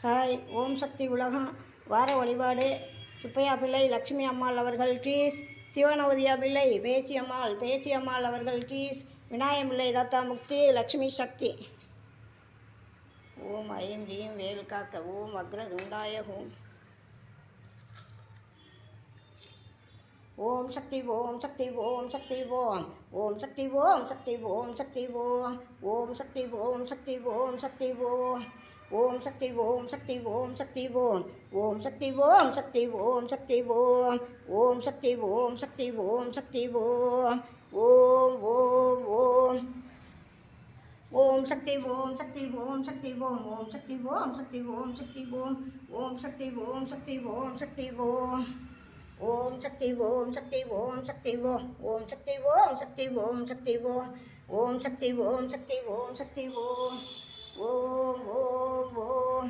Hi. ஓம் சக்தி உலகம் வார வழிபாடு. சுப்பையா பிள்ளை லட்சுமி அம்மாள் அவர்கள் ட்ரீஸ். சிவநவதியா பிள்ளை பேச்சி அம்மாள் அவர்கள் ட்ரீஸ். விநாயகம் பிள்ளை தாத்தா முக்தி லட்சுமி சக்தி. ஓம் ஐம் ரீம் வேல் காக்க. ஓம் அக்ரதுண்டாய ஹோம். ஓம் சக்தி ஓம் சக்தி ஓம் சக்தி ஓம். ஓம் சக்தி ஓம் சக்தி ஓம் சக்தி ஓம். ஓம் சக்தி ஓம் சக்தி ஓம் சக்தி ஓம். ஓம் சக்தி ஓம் சக்தி ஓம் சக்தி ஓம். ஓம் சக்தி ஓம் சக்தி ஓம் சக்தி ஓம். ஓம் சக்தி ஓம் சக்தி ஓம் சக்தி ஓம். ஓம் ஓம் ஓம். ஓம் சக்தி ஓம் சக்தி ஓம் சக்தி ஓம். ஓம் சக்தி ஓம் சக்தி ஓம் சக்தி ஓம். ஓம் சக்தி ஓம் சக்தி ஓம் சக்தி ஓம். ஓம் சக்தி ஓம் சக்தி ஓம் சக்தி ஓம். ஓம் சக்தி ஓம் சக்தி ஓம் சக்தி ஓம். ஓம் சக்தி ஓம் சக்தி ஓம் சக்தி ஓம். ஓம் ஓம் ஓம்.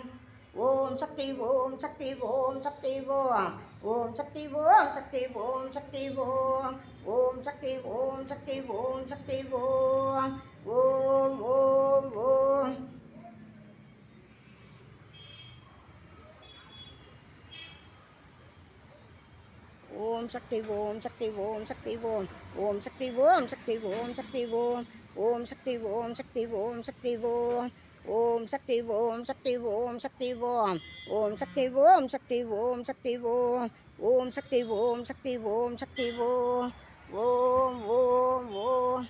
ஓம் சக்தி ஓம் சக்தி ஓம் சக்தி ஓம். ஓம் சக்தி ஓம் சக்தி ஓம் சக்தி ஓம். ஓம் சக்தி ஓம் சக்தி ஓம் சக்தி ஓம். ஓம் ஓம் ஓம். ஓம் சக்தி ஓம் சக்தி ஓம் சக்தி ஓம். ஓம் சக்தி ஓம் சக்தி ஓம் சக்தி ஓம். ஓம் சக்தி ஓம் சக்தி ஓம் சக்தி ஓம். ஓம் சக்தி ஓம் சக்தி ஓம் சக்தி ஓம். ஓம் சக்தி ஓம் சக்தி ஓம் சக்தி ஓம். ஓம் சக்தி ஓம் சக்தி ஓம் சக்தி ஓம். ஓம் ஓம் ஓம்.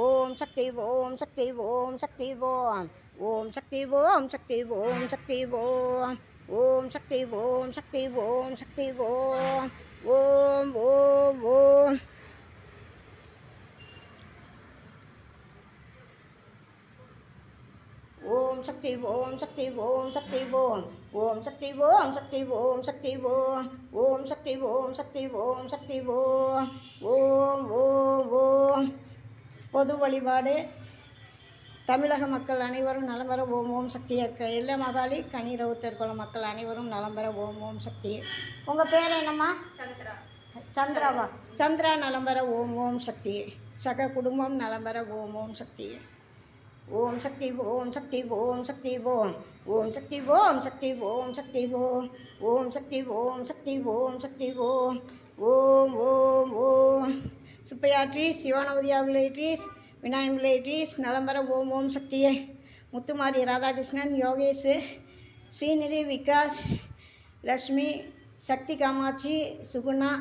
ஓம் சக்தி ஓம் சக்தி ஓம் சக்தி ஓம். ஓம் சக்தி ஓம் சக்தி ஓம் சக்தி ஓம். ஓம் சக்தி ஓம் சக்தி ஓம் சக்தி ஓம். ஓம் ஓம் ஓம். ஓம் சக்தி ஓம் சக்தி ஓம் சக்தி ஓம். ஓம் சக்தி ஓம் சக்தி ஓம் சக்தி ஓம். ஓம் சக்தி ஓம் சக்தி ஓம் சக்தி ஓம். ஓம் ஓம் ஓம். பொது வழிபாடு. தமிழக மக்கள் அனைவரும் நலம் பெற ஓம் ஓம் சக்தி. எல்ல மகாளி கனிரவுத்தர்குளம் மக்கள் அனைவரும் நலம் பெற ஓம் ஓம் சக்தி. உங்கள் பேர் என்னம்மா? சந்திராவா? சந்திரா நலம் பெற ஓம் ஓம் சக்தி. சக குடும்பம் நலம் பெற ஓம் ஓம் சக்தி. ஓம் சக்தி ஓம் சக்தி ஓம் சக்தி ஓம். ஓம் சக்தி ஓம் சக்தி ஓம் சக்தி ஓம். ஓம் சக்தி ஓம் சக்தி ஓம் சக்தி ஓம். ஓம் ஓம் ஓம். சுப்பையா ட்ரீஸ். சிவநவதியா பிள்ளை ட்ரீஸ். விநாயகம் பிள்ளை ட்ரீஸ். நலம்பெற ஓம் ஓம் சக்தியே. முத்துமாரி ராதாகிருஷ்ணன் யோகேஷ் ஸ்ரீநிதி விகாஸ் லக்ஷ்மி சக்தி காமாட்சி சுகுணா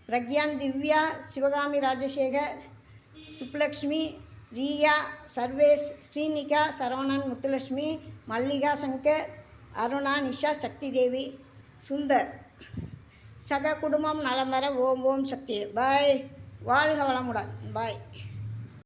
பிரக்யான் திவ்யா சிவகாமி ராஜசேகர் சுப்புலக்ஷ்மி ரியா சர்வேஷ் ஸ்ரீனிகா சரவணன் முத்துலட்சுமி மல்லிகா சங்கர் அருணா நிஷா சக்தி தேவி சுந்தர். சக குடும்பம் நலம் பெற ஓம் ஓம் சக்தி. பாய். வாழ்க வளமுடன். பாய்.